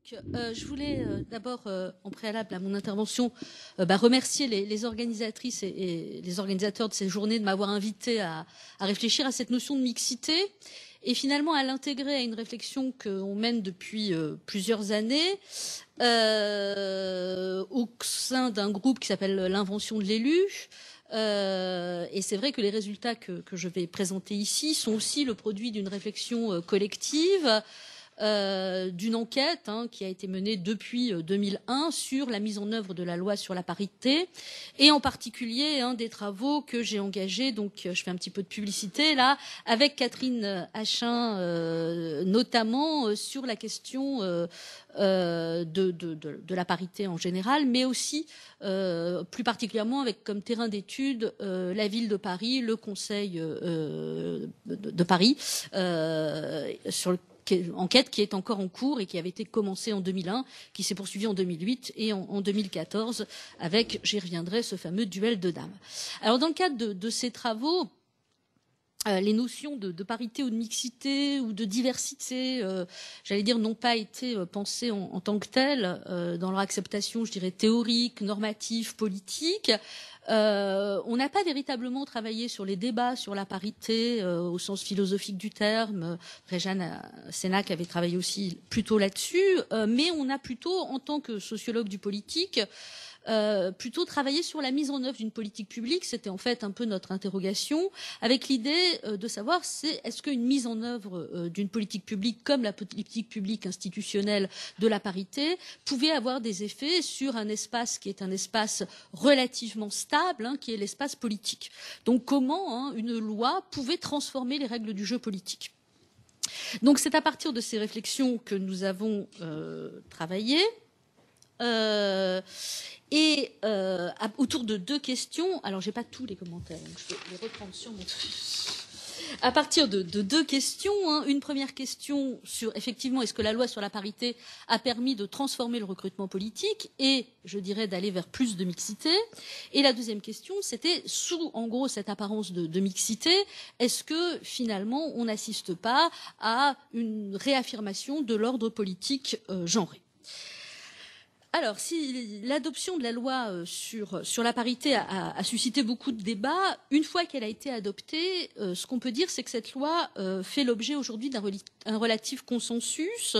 Je voulais d'abord, en préalable à mon intervention, remercier les organisatrices et les organisateurs de ces journées de m'avoir invité à réfléchir à cette notion de mixité et finalement à l'intégrer à une réflexion qu'on mène depuis plusieurs années au sein d'un groupe qui s'appelle l'Invention de l'élu. Et c'est vrai que les résultats que je vais présenter ici sont aussi le produit d'une réflexion collective, d'une enquête qui a été menée depuis 2001 sur la mise en œuvre de la loi sur la parité et en particulier des travaux que j'ai engagés, donc je fais un petit peu de publicité là, avec Catherine Achin notamment sur la question de la parité en général, mais aussi plus particulièrement avec comme terrain d'étude la ville de Paris, le Conseil de Paris, sur le enquête qui est encore en cours et qui avait été commencée en 2001, qui s'est poursuivie en 2008 et en 2014 avec, j'y reviendrai, ce fameux duel de dames. Alors dans le cadre de ces travaux, les notions de parité ou de mixité ou de diversité, j'allais dire, n'ont pas été pensées en tant que telles dans leur acceptation, je dirais, théorique, normative, politique. On n'a pas véritablement travaillé sur les débats sur la parité au sens philosophique du terme. Réjeanne Sénac avait travaillé aussi plutôt là-dessus, mais on a plutôt, en tant que sociologue du politique, plutôt travailler sur la mise en œuvre d'une politique publique. C'était en fait un peu notre interrogation, avec l'idée de savoir est-ce qu'une mise en œuvre d'une politique publique comme la politique publique institutionnelle de la parité pouvait avoir des effets sur un espace qui est un espace relativement stable, qui est l'espace politique. Donc comment une loi pouvait transformer les règles du jeu politique. Donc c'est à partir de ces réflexions que nous avons travaillé. Autour de deux questions, alors j'ai pas tous les commentaires, donc je vais les reprendre sur mon truc. À partir de deux questions, une première question sur effectivement est-ce que la loi sur la parité a permis de transformer le recrutement politique et je dirais d'aller vers plus de mixité. Et la deuxième question, c'était sous en gros cette apparence de mixité, est-ce que finalement on n'assiste pas à une réaffirmation de l'ordre politique genré. Alors, si l'adoption de la loi sur la parité a suscité beaucoup de débats, une fois qu'elle a été adoptée, ce qu'on peut dire, c'est que cette loi fait l'objet aujourd'hui d'un relatif consensus.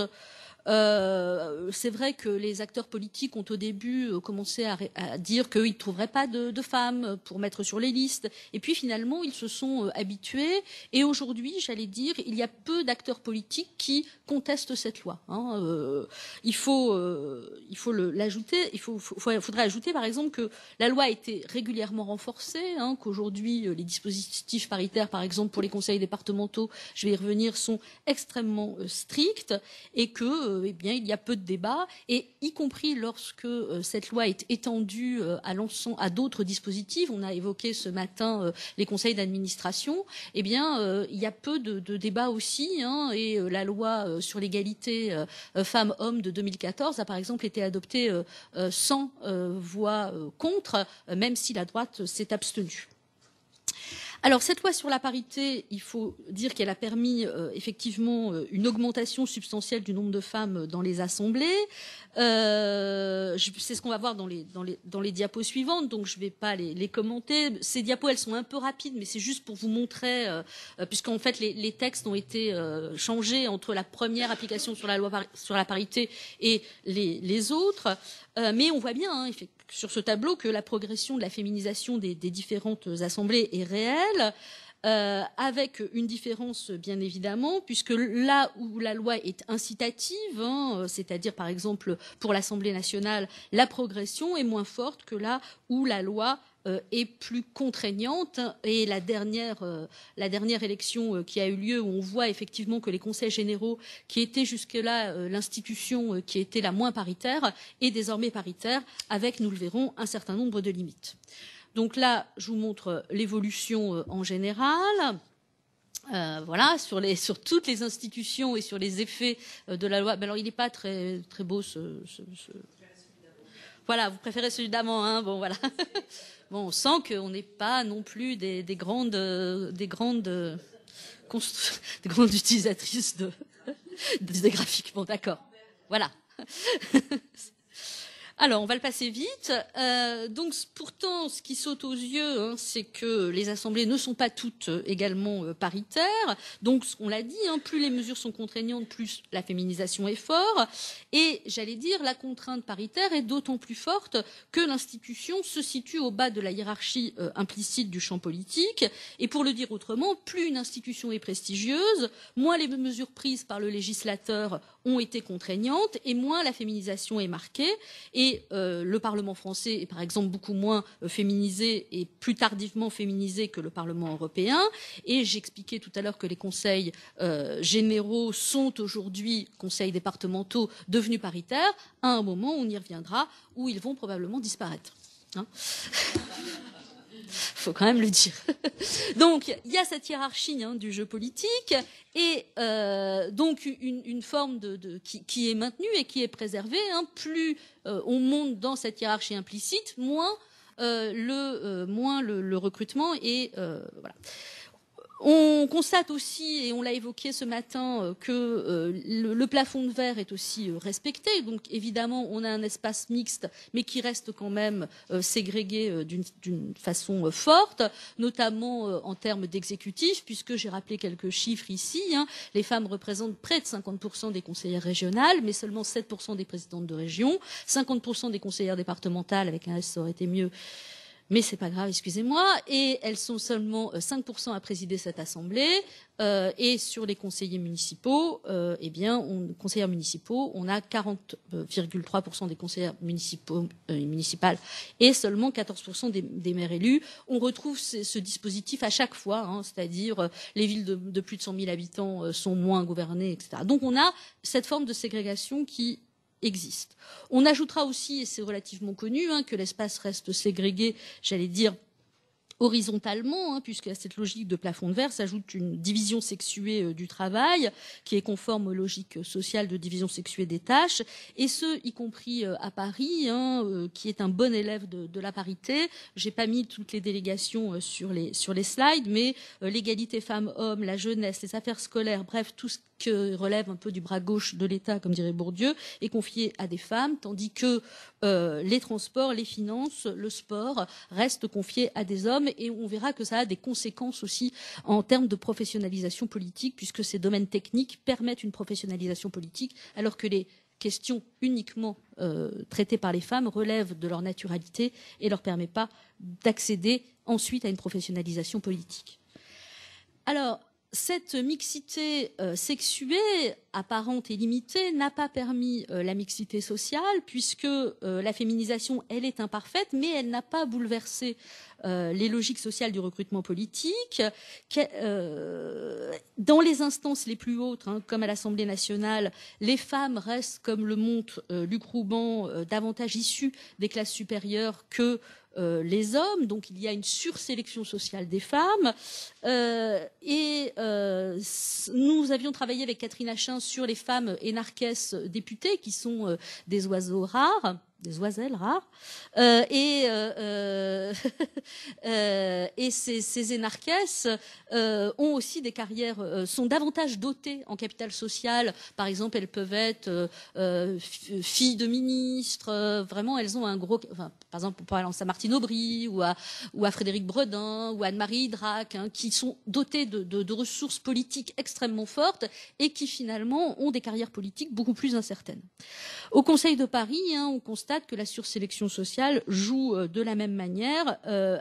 C'est vrai que les acteurs politiques ont au début commencé à dire qu'ils ne trouveraient pas de femmes pour mettre sur les listes. Et puis finalement, ils se sont habitués. Et aujourd'hui, j'allais dire, il y a peu d'acteurs politiques qui contestent cette loi. Il faudrait ajouter, par exemple, que la loi a été régulièrement renforcée, qu'aujourd'hui, les dispositifs paritaires, par exemple, pour les conseils départementaux, je vais y revenir, sont extrêmement stricts et que il y a peu de débats, et y compris lorsque cette loi est étendue à d'autres dispositifs, on a évoqué ce matin les conseils d'administration, il y a peu de débats aussi, et la loi sur l'égalité femmes-hommes de 2014 a par exemple été adoptée sans voix contre, même si la droite s'est abstenue. Alors cette loi sur la parité, il faut dire qu'elle a permis effectivement une augmentation substantielle du nombre de femmes dans les assemblées. C'est ce qu'on va voir dans les diapos suivantes, donc je ne vais pas les commenter. Ces diapos, elles sont un peu rapides, mais c'est juste pour vous montrer, puisqu'en fait les textes ont été changés entre la première application sur la loi sur la parité et les autres. Mais on voit bien, sur ce tableau, que la progression de la féminisation des différentes assemblées est réelle, avec une différence, bien évidemment, puisque là où la loi est incitative, c'est-à-dire, par exemple, pour l'Assemblée nationale, la progression est moins forte que là où la loi est plus contraignante. Et la dernière élection qui a eu lieu, où on voit effectivement que les conseils généraux, qui étaient jusque-là l'institution qui était la moins paritaire, est désormais paritaire, avec, nous le verrons, un certain nombre de limites. Donc là, je vous montre l'évolution en général. Voilà, sur toutes les institutions et sur les effets de la loi. Alors, il n'est pas très, très beau Voilà, vous préférez celui d'avant, bon, voilà. Bon, on sent qu'on n'est pas non plus des grandes utilisatrices des graphiques. Bon, d'accord. Voilà. Alors, on va le passer vite. Donc, pourtant, ce qui saute aux yeux, hein, c'est que les assemblées ne sont pas toutes également paritaires. Donc, on l'a dit, hein, plus les mesures sont contraignantes, plus la féminisation est forte. Et, j'allais dire, la contrainte paritaire est d'autant plus forte que l'institution se situe au bas de la hiérarchie implicite du champ politique. Et pour le dire autrement, plus une institution est prestigieuse, moins les mesures prises par le législateur ont été contraignantes et moins la féminisation est marquée. Et le Parlement français est par exemple beaucoup moins féminisé et plus tardivement féminisé que le Parlement européen. Et j'expliquais tout à l'heure que les conseils généraux sont aujourd'hui, conseils départementaux, devenus paritaires. À un moment, on y reviendra, où ils vont probablement disparaître. Hein, faut quand même le dire. Donc, il y a cette hiérarchie hein, du jeu politique et donc une forme qui est maintenue et qui est préservée. Hein, plus on monte dans cette hiérarchie implicite, moins le recrutement et voilà. On constate aussi, et on l'a évoqué ce matin, que le plafond de verre est aussi respecté. Donc évidemment, on a un espace mixte, mais qui reste quand même ségrégué d'une façon forte, notamment en termes d'exécutif, puisque j'ai rappelé quelques chiffres ici. Hein. Les femmes représentent près de 50% des conseillères régionales, mais seulement 7% des présidentes de région, 50% des conseillères départementales, avec un S, ça aurait été mieux. Mais c'est pas grave, excusez-moi. Et elles sont seulement 5% à présider cette assemblée. Et sur les conseillers municipaux, eh bien, conseillères municipaux, on a 40,3% des conseillères municipales et seulement 14% des maires élus. On retrouve ce dispositif à chaque fois, hein, c'est-à-dire les villes de plus de 100 000 habitants sont moins gouvernées, etc. Donc on a cette forme de ségrégation qui existe. On ajoutera aussi, et c'est relativement connu, hein, que l'espace reste ségrégué, j'allais dire, horizontalement, hein, puisqu'à cette logique de plafond de verre s'ajoute une division sexuée du travail, qui est conforme aux logiques sociales de division sexuée des tâches, et ce, y compris à Paris, hein, qui est un bon élève de la parité. J'ai pas mis toutes les délégations sur les slides, mais l'égalité femmes-hommes, la jeunesse, les affaires scolaires, bref, tout ce que relève un peu du bras gauche de l'État, comme dirait Bourdieu, est confié à des femmes, tandis que les transports, les finances, le sport restent confiés à des hommes. Et on verra que ça a des conséquences aussi en termes de professionnalisation politique, puisque ces domaines techniques permettent une professionnalisation politique, alors que les questions uniquement traitées par les femmes relèvent de leur naturalité et ne leur permettent pas d'accéder ensuite à une professionnalisation politique. Alors, cette mixité sexuée apparente et limitée n'a pas permis la mixité sociale, puisque la féminisation, elle est imparfaite, mais elle n'a pas bouleversé les logiques sociales du recrutement politique. Dans les instances les plus hautes, hein, comme à l'Assemblée nationale, les femmes restent, comme le montre Luc Rouban, davantage issues des classes supérieures que les hommes, donc il y a une sursélection sociale des femmes. Nous avions travaillé avec Catherine Achin sur les femmes énarchesses députées, qui sont des oiseaux rares, des oiselles rares, et ces énarchesses ont aussi des carrières, sont davantage dotées en capital social. Par exemple, elles peuvent être filles de ministres. Vraiment, elles ont un gros. Enfin, par exemple, on peut aller à Martine Aubry ou à Frédéric Bredin ou à Anne-Marie Hydrac, hein, qui sont dotées de ressources politiques extrêmement fortes et qui finalement ont des carrières politiques beaucoup plus incertaines. Au Conseil de Paris, hein, on constate que la sursélection sociale joue de la même manière.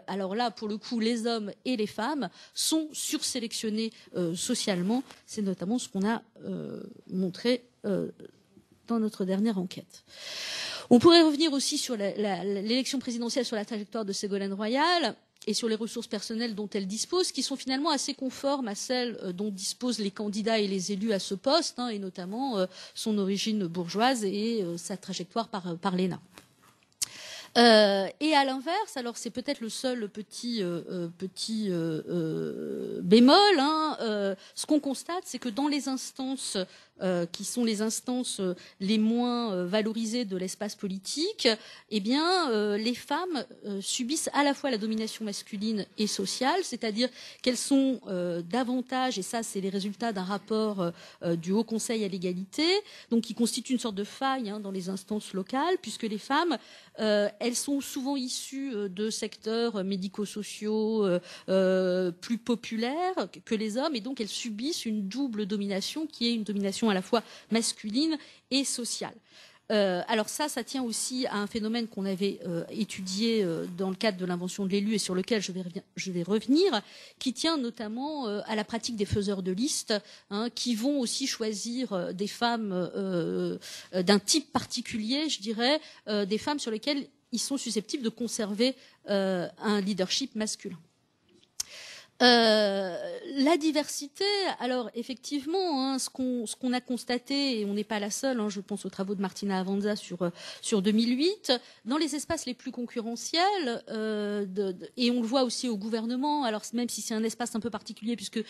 Alors là, pour le coup, les hommes et les femmes sont sursélectionnés socialement. C'est notamment ce qu'on a montré dans notre dernière enquête. On pourrait revenir aussi sur l'élection présidentielle, sur la trajectoire de Ségolène Royal et sur les ressources personnelles dont elle dispose, qui sont finalement assez conformes à celles dont disposent les candidats et les élus à ce poste, hein, et notamment son origine bourgeoise et sa trajectoire par l'ENA. Et à l'inverse, alors c'est peut-être le seul petit bémol, hein, ce qu'on constate, c'est que dans les instances qui sont les instances les moins valorisées de l'espace politique, eh bien, les femmes subissent à la fois la domination masculine et sociale, c'est-à-dire qu'elles sont davantage, et ça c'est les résultats d'un rapport du Haut Conseil à l'égalité, donc qui constitue une sorte de faille hein, dans les instances locales, puisque les femmes, elles sont souvent issues de secteurs médico-sociaux plus populaires que les hommes, et donc elles subissent une double domination qui est une domination à la fois masculine et sociale. Alors ça tient aussi à un phénomène qu'on avait étudié dans le cadre de l'invention de l'élu et sur lequel je vais revenir, qui tient notamment à la pratique des faiseurs de liste, hein, qui vont aussi choisir des femmes d'un type particulier, je dirais, des femmes sur lesquelles ils sont susceptibles de conserver un leadership masculin. La diversité, alors effectivement, hein, ce qu'on a constaté, et on n'est pas la seule, hein, je pense aux travaux de Martina Avanza sur 2008, dans les espaces les plus concurrentiels, et on le voit aussi au gouvernement, alors même si c'est un espace un peu particulier, puisque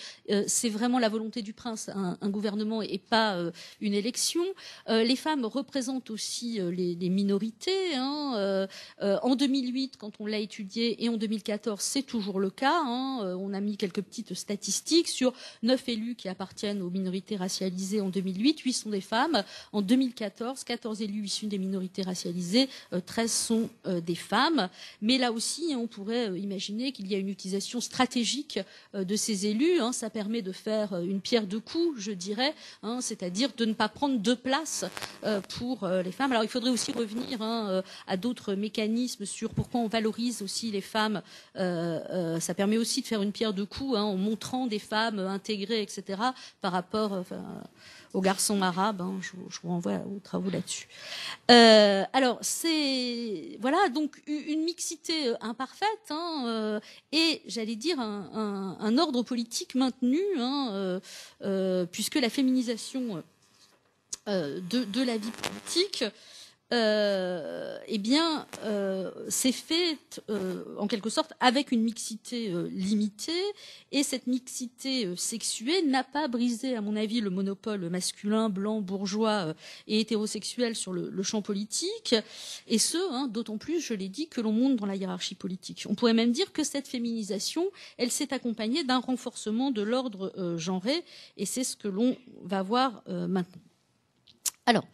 c'est vraiment la volonté du prince, un gouvernement et pas une élection, les femmes représentent aussi les minorités. Hein, en 2008, quand on l'a étudié, et en 2014, c'est toujours le cas. Hein, on a mis quelques petites statistiques sur 9 élus qui appartiennent aux minorités racialisées en 2008, 8 sont des femmes. En 2014, 14 élus issus des minorités racialisées, 13 sont des femmes. Mais là aussi, on pourrait imaginer qu'il y a une utilisation stratégique de ces élus. Hein, ça permet de faire une pierre deux coups, je dirais, hein, c'est-à-dire de ne pas prendre deux places pour les femmes. Alors il faudrait aussi revenir hein, à d'autres mécanismes sur pourquoi on valorise aussi les femmes. Ça permet aussi de faire une pierre deux coups hein, en montrant des femmes intégrées, etc. par rapport aux garçons arabes. Hein, je vous renvoie aux travaux là-dessus. Alors c'est voilà donc une mixité imparfaite hein, et j'allais dire un ordre politique maintenu hein, puisque la féminisation de la vie politique eh bien, c'est fait en quelque sorte avec une mixité limitée, et cette mixité sexuée n'a pas brisé, à mon avis, le monopole masculin, blanc, bourgeois et hétérosexuel sur le champ politique, et ce, hein, d'autant plus, je l'ai dit, que l'on monte dans la hiérarchie politique. On pourrait même dire que cette féminisation, elle s'est accompagnée d'un renforcement de l'ordre genré, et c'est ce que l'on va voir maintenant. Alors,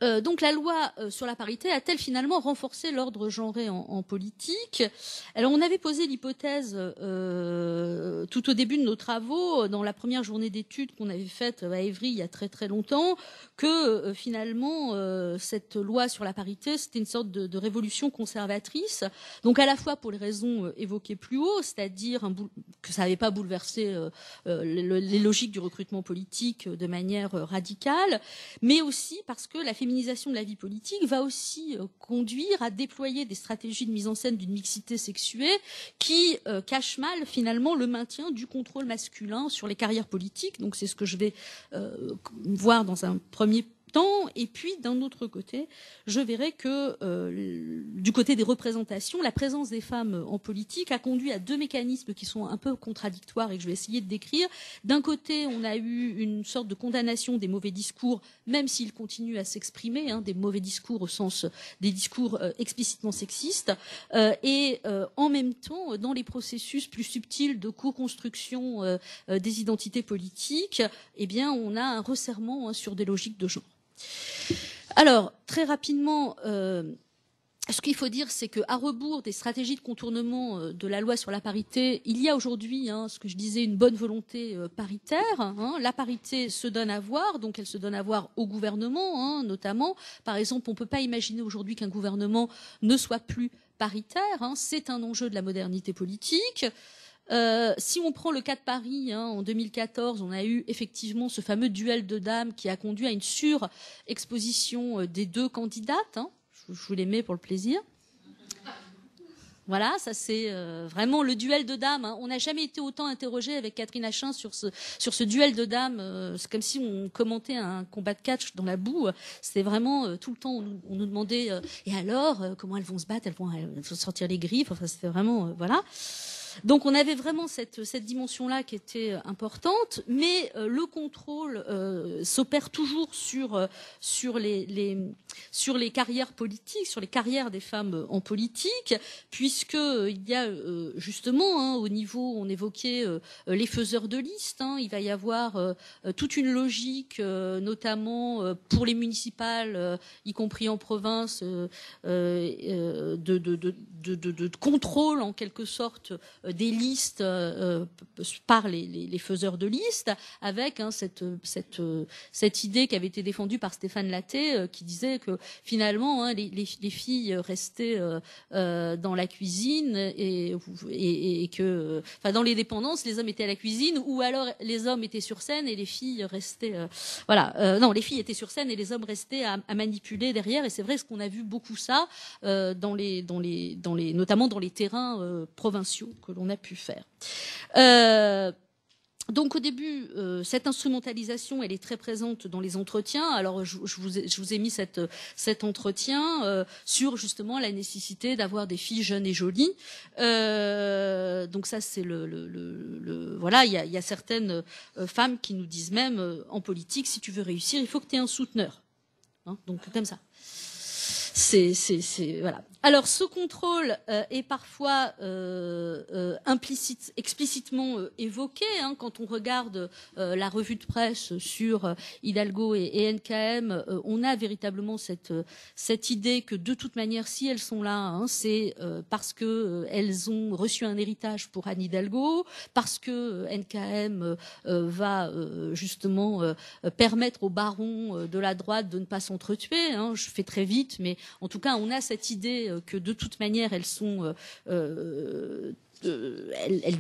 donc la loi sur la parité a-t-elle finalement renforcé l'ordre genré en politique? Alors on avait posé l'hypothèse tout au début de nos travaux, dans la première journée d'études qu'on avait faite à Évry il y a très très longtemps, que finalement cette loi sur la parité c'était une sorte de révolution conservatrice, donc à la fois pour les raisons évoquées plus haut, c'est-à-dire que ça n'avait pas bouleversé les logiques du recrutement politique de manière radicale, mais aussi parce que la féminisation de la vie politique va aussi conduire à déployer des stratégies de mise en scène d'une mixité sexuée qui cachent mal finalement le maintien du contrôle masculin sur les carrières politiques. Donc c'est ce que je vais voir dans un premier temps. Et puis d'un autre côté, je verrai que du côté des représentations, la présence des femmes en politique a conduit à deux mécanismes qui sont un peu contradictoires et que je vais essayer de décrire. D'un côté, on a eu une sorte de condamnation des mauvais discours, même s'ils continuent à s'exprimer, hein, des mauvais discours au sens des discours explicitement sexistes, et en même temps, dans les processus plus subtils de co-construction des identités politiques, eh bien, on a un resserrement hein, sur des logiques de genre. Alors, très rapidement, ce qu'il faut dire, c'est qu'à rebours des stratégies de contournement de la loi sur la parité, il y a aujourd'hui, hein, ce que je disais, une bonne volonté paritaire. Hein. La parité se donne à voir, donc elle se donne à voir au gouvernement, hein, notamment. Par exemple, on ne peut pas imaginer aujourd'hui qu'un gouvernement ne soit plus paritaire. Hein. C'est un enjeu de la modernité politique. Si on prend le cas de Paris, hein, en 2014, on a eu effectivement ce fameux duel de dames qui a conduit à une surexposition des deux candidates. Hein. Je vous les mets pour le plaisir. Voilà, ça c'est vraiment le duel de dames. Hein. On n'a jamais été autant interrogé avec Catherine Achin sur ce duel de dames. C'est comme si on commentait un combat de catch dans la boue. C'était vraiment tout le temps, on nous demandait et alors, comment elles vont se battre, elles vont sortir les griffes. Enfin, c'était vraiment voilà. Donc on avait vraiment cette dimension-là qui était importante, mais le contrôle s'opère toujours sur les carrières politiques, sur les carrières des femmes en politique, puisque il y a justement hein, au niveau, on évoquait les faiseurs de liste, hein, il va y avoir toute une logique, notamment pour les municipales, y compris en province, de contrôle en quelque sorte des listes par les faiseurs de listes, avec hein, cette idée qui avait été défendue par Stéphane Latté, qui disait que finalement hein, les filles restaient dans la cuisine et que, enfin dans les dépendances, les hommes étaient à la cuisine, ou alors les hommes étaient sur scène et les filles restaient, voilà, non, les filles étaient sur scène et les hommes restaient à manipuler derrière. Et c'est vrai qu'on a vu beaucoup ça notamment dans les terrains provinciaux que l'on a pu faire. Donc au début, cette instrumentalisation, elle est très présente dans les entretiens. Alors je vous ai mis cet entretien sur justement la nécessité d'avoir des filles jeunes et jolies. Donc ça c'est voilà, il y a certaines femmes qui nous disent même en politique, si tu veux réussir, il faut que tu aies un souteneur. Hein, donc comme ça. C'est voilà. Alors ce contrôle est parfois explicitement évoqué hein, quand on regarde la revue de presse sur Hidalgo et NKM. On a véritablement cette idée que de toute manière, si elles sont là, hein, c'est parce que elles ont reçu un héritage pour Anne Hidalgo, parce que NKM va justement permettre aux barons de la droite de ne pas s'entretuer. Hein. Je fais très vite, mais en tout cas, on a cette idée que de toute manière, elles sont, elles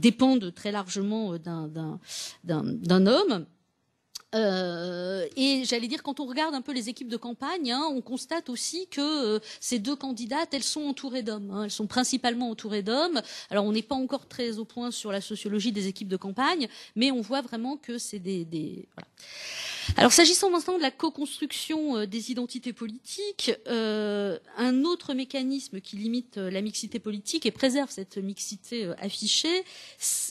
dépendent très largement d'un homme. Et j'allais dire, quand on regarde un peu les équipes de campagne, hein, on constate aussi que ces deux candidates, elles sont entourées d'hommes. Hein, elles sont principalement entourées d'hommes. Alors, on n'est pas encore très au point sur la sociologie des équipes de campagne, mais on voit vraiment que c'est voilà. Alors, s'agissant maintenant de la co-construction des identités politiques, un autre mécanisme qui limite la mixité politique et préserve cette mixité affichée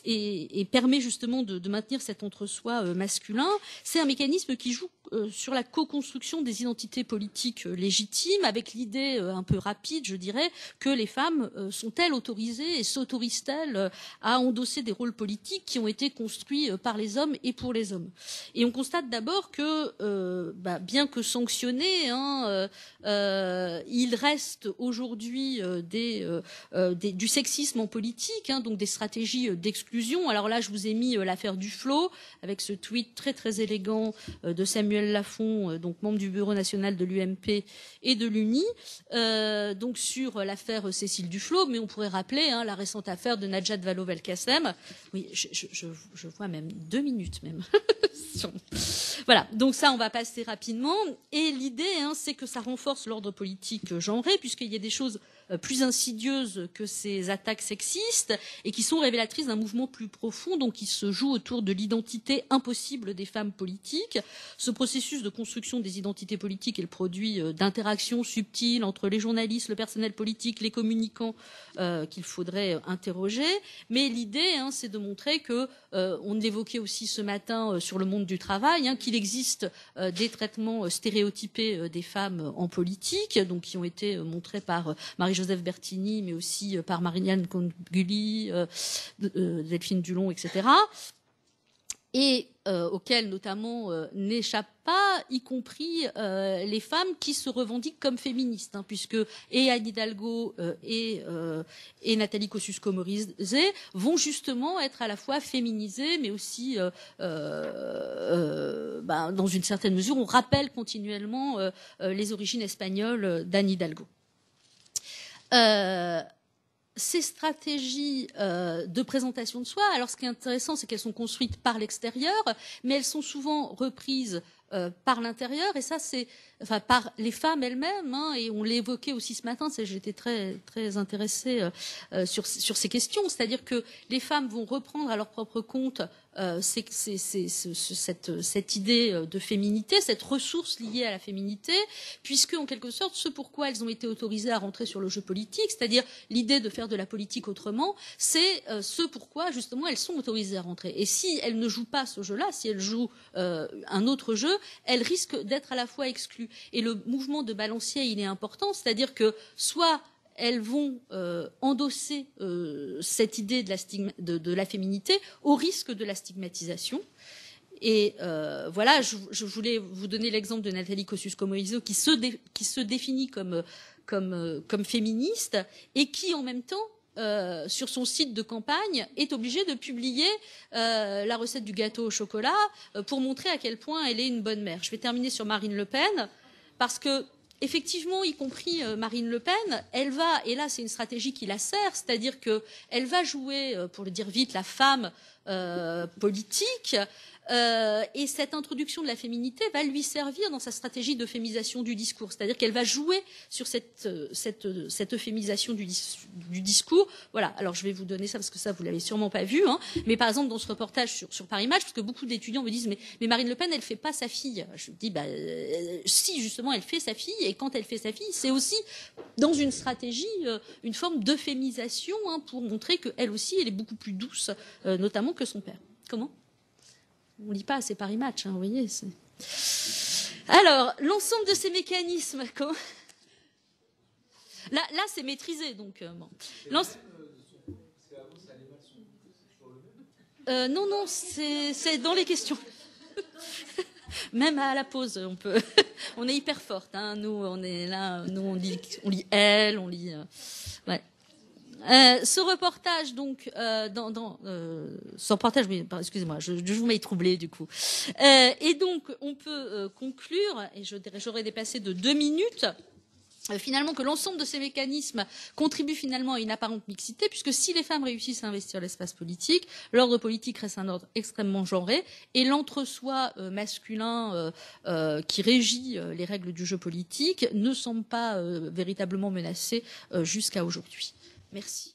et permet justement de maintenir cet entre-soi masculin, c'est un mécanisme qui joue sur la co-construction des identités politiques légitimes, avec l'idée un peu rapide, je dirais, que les femmes sont-elles autorisées et s'autorisent-elles à endosser des rôles politiques qui ont été construits par les hommes et pour les hommes. Et on constate d'abord que, bien que sanctionnés, hein, il reste aujourd'hui du sexisme en politique, hein, donc des stratégies d'exclusion. Alors là, je vous ai mis l'affaire Duflot, avec ce tweet très très élégant de Samuel Lafont, donc membre du bureau national de l'UMP et de l'UNI, donc sur l'affaire Cécile Duflot, mais on pourrait rappeler hein, la récente affaire de Najat Vallaud-Belkacem. Oui, je vois même 2 minutes même. Voilà, donc ça on va passer rapidement. Et l'idée, hein, c'est que ça renforce l'ordre politique genré, puisqu'il y a des choses plus insidieuses que ces attaques sexistes et qui sont révélatrices d'un mouvement plus profond, donc qui se joue autour de l'identité impossible des femmes politiques. Ce processus de construction des identités politiques est le produit d'interactions subtiles entre les journalistes, le personnel politique, les communicants qu'il faudrait interroger. Mais l'idée, hein, c'est de montrer que, on l'évoquait aussi ce matin sur le monde du travail, hein, qu'il existe des traitements stéréotypés des femmes en politique, donc qui ont été montrés par Marie-Joseph Bertini, mais aussi par Marianne Conguli, Delphine Dulon, etc. Et auxquels notamment n'échappent pas, y compris les femmes qui se revendiquent comme féministes, hein, puisque et Anne Hidalgo et Nathalie Kosciusko-Morizet vont justement être à la fois féminisées, mais aussi, dans une certaine mesure, on rappelle continuellement les origines espagnoles d'Anne Hidalgo. Ces stratégies de présentation de soi, alors ce qui est intéressant, c'est qu'elles sont construites par l'extérieur, mais elles sont souvent reprises par l'intérieur, et ça c'est par les femmes elles-mêmes, hein, et on l'évoquait aussi ce matin, j'étais très, très intéressée sur ces questions, c'est-à-dire que les femmes vont reprendre à leur propre compte cette idée de féminité, cette ressource liée à la féminité, puisque en quelque sorte ce pourquoi elles ont été autorisées à rentrer sur le jeu politique, c'est-à-dire l'idée de faire de la politique autrement, c'est ce pourquoi justement elles sont autorisées à rentrer. Et si elles ne jouent pas ce jeu-là, si elles jouent un autre jeu, elles risquent d'être à la fois exclues. Et le mouvement de balancier, il est important, c'est-à-dire que soit elles vont endosser cette idée de la féminité au risque de la stigmatisation. Et voilà, je voulais vous donner l'exemple de Nathalie Kosciusko-Morizet qui se définit comme féministe et qui, en même temps, sur son site de campagne, est obligée de publier la recette du gâteau au chocolat pour montrer à quel point elle est une bonne mère. Je vais terminer sur Marine Le Pen, parce que effectivement, y compris Marine Le Pen, elle va, et là c'est une stratégie qui la sert, c'est-à-dire qu'elle va jouer, pour le dire vite, la femme politique, et cette introduction de la féminité va lui servir dans sa stratégie d'euphémisation du discours, c'est-à-dire qu'elle va jouer sur cette euphémisation du discours. Voilà, alors je vais vous donner ça parce que ça vous l'avez sûrement pas vu, hein, mais par exemple dans ce reportage sur Paris Match, parce que beaucoup d'étudiants me disent mais Marine Le Pen elle fait pas sa fille. Je dis si justement elle fait sa fille, et quand elle fait sa fille c'est aussi dans une stratégie, une forme d'euphémisation, hein, pour montrer qu'elle aussi elle est beaucoup plus douce, notamment que son père. Comment ? On lit pas assez Paris Match, hein, vous voyez. Alors, l'ensemble de ces mécanismes, là c'est maîtrisé, donc bon. Non, c'est dans les questions. Même à la pause, on peut. On est hyper forte, hein. Nous, on est là. Nous, on lit elle, on lit. Ouais. Ce reportage, donc, ce reportage, oui, excusez-moi, je vous m'ai troublé du coup. Et donc, on peut conclure, et j'aurais dépassé de 2 minutes, finalement que l'ensemble de ces mécanismes contribuent finalement à une apparente mixité, puisque si les femmes réussissent à investir l'espace politique, l'ordre politique reste un ordre extrêmement genré, et l'entre-soi masculin qui régit les règles du jeu politique ne semble pas véritablement menacé jusqu'à aujourd'hui. Merci.